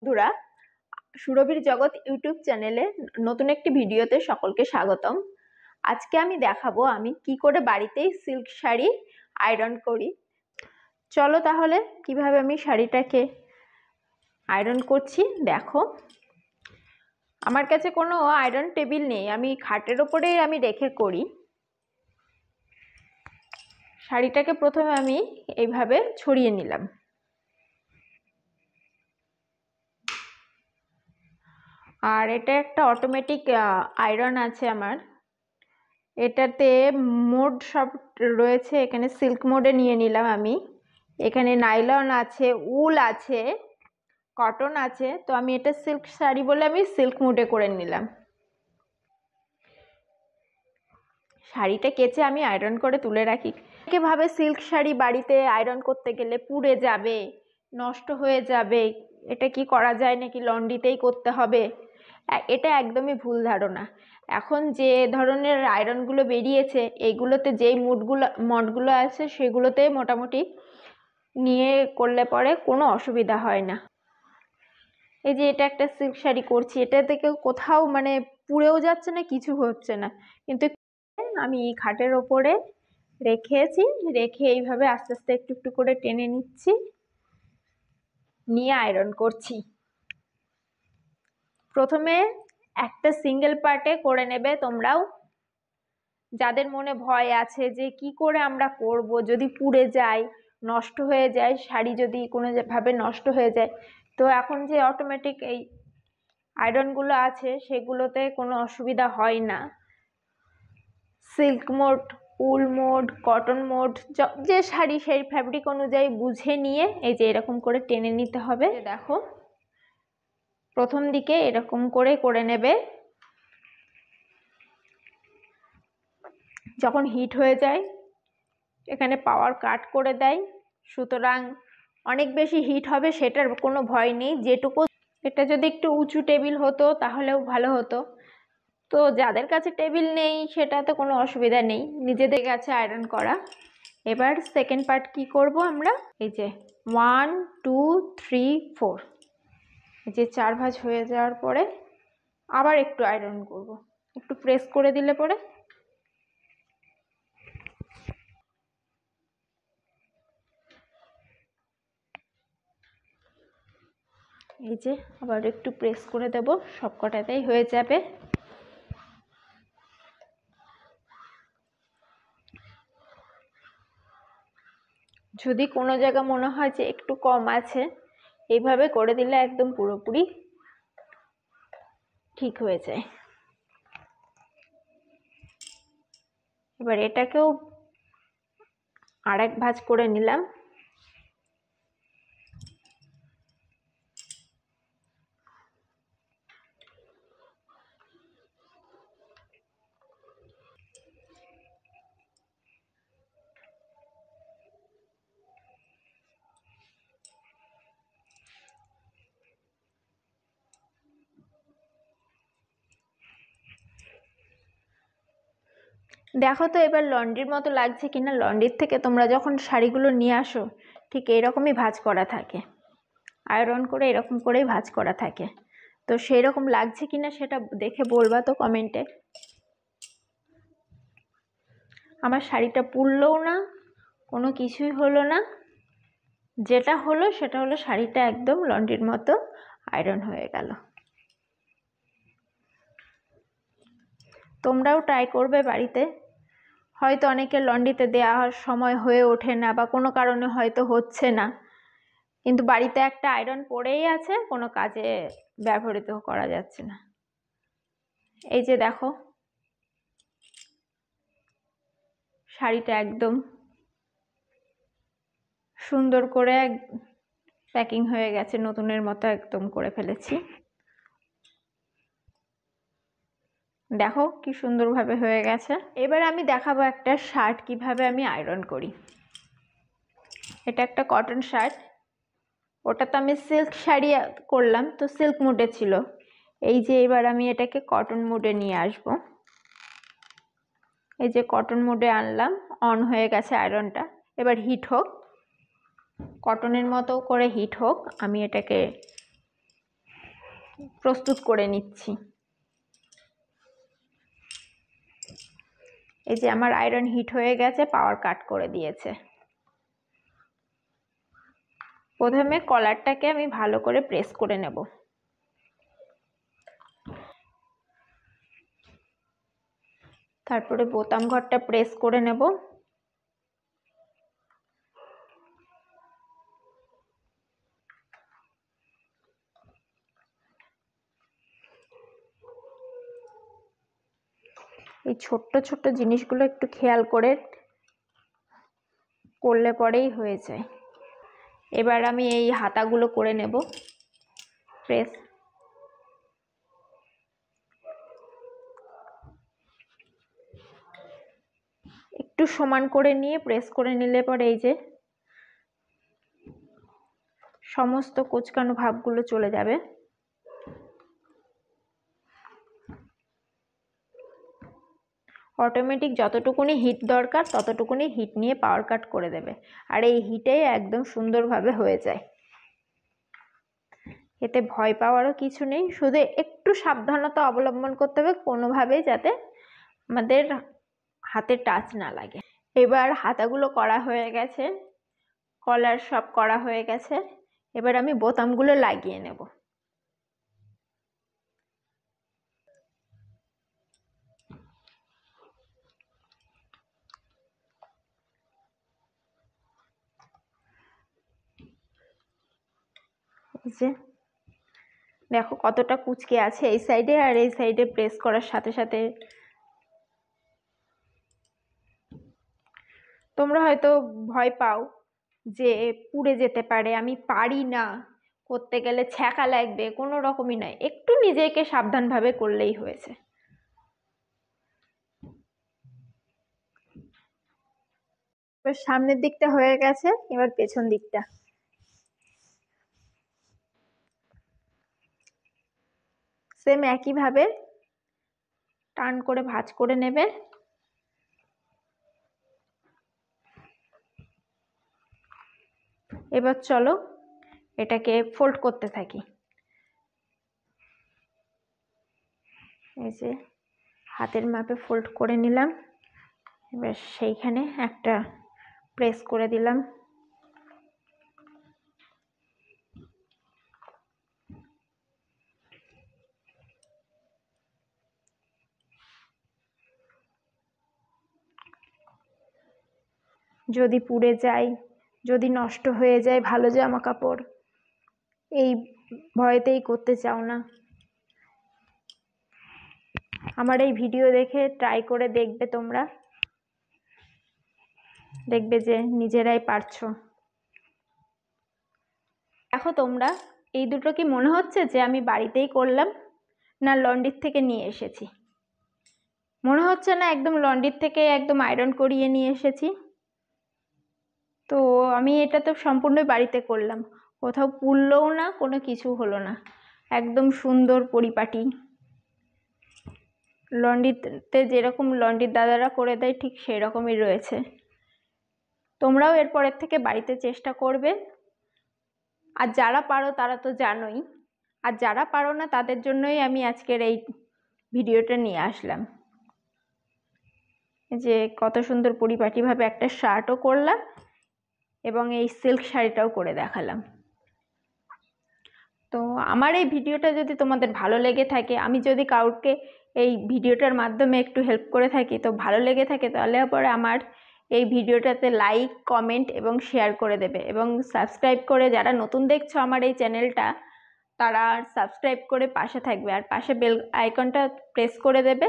বন্ধুরা, সুরভির জগৎ ইউটিউব চ্যানেলে নতুন একটি ভিডিওতে সকলকে স্বাগতম। আজকে আমি দেখাবো আমি কি করে বাড়িতেই সিল্ক শাড়ি আয়রন করি। চলো তাহলে কিভাবে আমি শাড়িটাকে আয়রন করছি দেখো। আমার কাছে কোনো আয়রন টেবিল নেই, আমি খাটের ওপরেই আমি রেখে করি। শাড়িটাকে প্রথমে আমি এইভাবে ছড়িয়ে নিলাম। আর এটা একটা অটোমেটিক আয়রন আছে আমার, এটাতে মোড সব রয়েছে। এখানে সিল্ক মোডে নিয়ে নিলাম আমি। এখানে নাইলন আছে, উল আছে, কটন আছে। তো আমি এটা সিল্ক শাড়ি বলে আমি সিল্ক মোডে করে নিলাম। শাড়িটা কেচে আমি আয়রন করে তুলে রাখি। কিভাবে সিল্ক শাড়ি বাড়িতে আয়রন করতে গেলে পুড়ে যাবে, নষ্ট হয়ে যাবে, এটা কি করা যায় নাকি লন্ড্রিতেই করতে হবে, এটা একদমই ভুল ধারণা। এখন যে ধরনের আয়রনগুলো বেরিয়েছে এইগুলোতে যেই মডগুলো আছে সেগুলোতে মোটামুটি নিয়ে করলে পরে কোনো অসুবিধা হয় না। এই যে এটা একটা সিল্ক শাড়ি করছি, এটা থেকে কোথাও মানে পুড়েও যাচ্ছে না, কিছু হচ্ছে না। কিন্তু আমি খাটের ওপরে রেখেছি, রেখে এইভাবে আস্তে আস্তে একটু একটু করে টেনে নিচ্ছি, নিয়ে আয়রন করছি। প্রথমে একটা সিঙ্গেল পার্টে করে নেবে তোমরাও। যাদের মনে ভয় আছে যে কি করে আমরা করব, যদি পুড়ে যায়, নষ্ট হয়ে যায় শাড়ি, যদি কোনো ভাবে নষ্ট হয়ে যায়, তো এখন যে অটোমেটিক এই আয়রনগুলো আছে সেগুলোতে কোনো অসুবিধা হয় না। সিল্ক মোড, উল মোড, কটন মোড, যে শাড়ি সেই ফ্যাব্রিক অনুযায়ী বুঝে নিয়ে এই যে এরকম করে টেনে নিতে হবে। দেখো প্রথম দিকে এরকম করে নেবে। যখন হিট হয়ে যায় এখানে পাওয়ার কাট করে দেয়, সুতরাং অনেক বেশি হিট হবে সেটার কোনো ভয় নেই। যেটুকু, এটা যদি একটু উঁচু টেবিল হতো তাহলেও ভালো হতো। তো যাদের কাছে টেবিল নেই সেটাতে কোনো অসুবিধা নেই, নিজেদের কাছে আয়রন করা। এবার সেকেন্ড পার্ট কি করব আমরা, এই যে 1 2 3 4, এই যে 4 ভাঁজ হয়ে যাওয়ার পরে আবার একটু আয়রন করব, একটু প্রেস করে দিলে পরে এই যে আবার একটু প্রেস করে দেব, সবকটাতেই হয়ে যাবে। যদি কোনো জায়গা মনে হয় যে একটু কম আছে, এইভাবে করে দিলে একদম পুরোপুরি ঠিক হয়ে যায়। এবার এটাকেও আরেক ভাঁজ করে নিলাম। দেখো তো এবার লন্ড্রির মতো লাগছে কিনা। লন্ড্রির থেকে তোমরা যখন শাড়িগুলো নিয়ে আসো ঠিক এরকমই ভাঁজ করা থাকে, আয়রন করে এরকম করেই ভাঁজ করা থাকে। তো সেই রকম লাগছে কিনা সেটা দেখে বলবা তো কমেন্টে। আমার শাড়িটা পুড়লও না, কোনো কিছুই হলো না। যেটা হলো সেটা হলো শাড়িটা একদম লন্ড্রির মতো আয়রন হয়ে গেল। তোমরাও ট্রাই করবে বাড়িতে। হয়তো অনেকের লন্ড্রিতে দেওয়ার সময় হয়ে ওঠে না বা কোনো কারণে হয়তো হচ্ছে না, কিন্তু বাড়িতে একটা আয়রন পড়েই আছে, কোনো কাজে ব্যবহৃত করা যাচ্ছে না। এই যে দেখো শাড়িটা একদম সুন্দর করে প্যাকিং হয়ে গেছে, নতুনের মতো একদম করে ফেলেছি। দেখো কি সুন্দরভাবে হয়ে গেছে। এবার আমি দেখাবো একটা শার্ট কিভাবে আমি আয়রন করি। এটা একটা কটন শার্ট, ওটা তো আমি সিল্ক শাড়ি করলাম, তো সিল্ক মোডে ছিল। এই যে এবার আমি এটাকে কটন মোডে নিয়ে আসব। এই যে কটন মোডে আনলাম, অন হয়ে গেছে আয়রনটা। এবার হিট হোক, কটনের মতো করে হিট হোক, আমি এটাকে প্রস্তুত করে নিচ্ছি। এই যে আমার আয়রন হিট হয়ে গেছে, পাওয়ার কাট করে দিয়েছে। প্রথমে কলারটাকে আমি ভালো করে প্রেস করে নেব। তারপরে বোতাম ঘরটা প্রেস করে নেব। এই ছোট্ট ছোট্ট জিনিসগুলো একটু খেয়াল করে করলে পরেই হয়ে যায়। এবার আমি এই হাতাগুলো করে নেব প্রেস। একটু সমান করে নিয়ে প্রেস করে নিলে পরে এই যে সমস্ত কুচকানো ভাবগুলো চলে যাবে। অটোমেটিক যতটুকুনি হিট দরকার ততটুকুনি হিট নিয়ে পাওয়ার কাট করে দেবে, আর এই হিটেই একদম সুন্দরভাবে হয়ে যায়। এতে ভয় পাওয়ারও কিছু নেই, শুধু একটু সাবধানতা অবলম্বন করতে হবে কোনোভাবেই যাতে আমাদের হাতে টাচ না লাগে। এবার হাতাগুলো করা হয়ে গেছে, কলার সব করা হয়ে গেছে। এবার আমি বোতামগুলো লাগিয়ে নেব। এই যে দেখো কতটা কুচকে আছে এই সাইডে, আর এই সাইডে প্রেস করার সাথে সাথে। তোমরা হয়তো ভয় পাও যে পুড়ে যেতে পারে, আমি পারি না, করতে গেলে ছ্যাঁকা লাগবে, কোনো রকমই নয়, একটু নিজেকে সাবধানভাবে করলেই হয়েছে। এবার সামনের দিকটা হয়ে গেছে, এবার পেছন দিকটা। সেম একইভাবে টার্ন করে ভাঁজ করে নেবে। এবার চলো এটাকে ফোল্ড করতে থাকি। এই যে হাতের মাপে ফোল্ড করে নিলাম। এবার সেইখানে একটা প্রেস করে দিলাম। যদি পুড়ে যায়, যদি নষ্ট হয়ে যায় ভালো জামা কাপড়, এই ভয়তেই করতে চাও না। আমার এই ভিডিও দেখে ট্রাই করে দেখবে, তোমরা দেখবে যে নিজেরাই পারছো। দেখো তোমরা, এই দুটো কি মনে হচ্ছে যে আমি বাড়িতেই করলাম না লন্ড্রির থেকে নিয়ে এসেছি? মনে হচ্ছে না? একদম লন্ড্রির থেকে একদম আয়রন করিয়ে নিয়ে এসেছি। তো আমি এটা তো সম্পূর্ণই বাড়িতে করলাম, কোথাও পুড়লও না, কোনো কিছু হলো না, একদম সুন্দর পরিপাটি। লন্ড্রিতে যেরকম লন্ড্রির দাদারা করে দেয় ঠিক সেই রকমই রয়েছে। তোমরাও এরপরের থেকে বাড়িতে চেষ্টা করবে। আর যারা পারো তারা তো জানোই, আর যারা পারো না তাদের জন্যই আমি আজকের এই ভিডিওটা নিয়ে আসলাম। যে কত সুন্দর পরিপাটিভাবে একটা শার্টও করলাম এবং এই সিল্ক শাড়িটাও করে দেখালাম। তো আমার এই ভিডিওটা যদি তোমাদের ভালো লেগে থাকে, আমি যদি কাউকে এই ভিডিওটার মাধ্যমে একটু হেল্প করে থাকি, তো ভালো লেগে থাকে তাহলে পরে আমার এই ভিডিওটাতে লাইক, কমেন্ট এবং শেয়ার করে দেবে, এবং সাবস্ক্রাইব করে, যারা নতুন দেখছো আমার এই চ্যানেলটা, তারা সাবস্ক্রাইব করে পাশে থাকবে আর পাশে বেল আইকনটা প্রেস করে দেবে,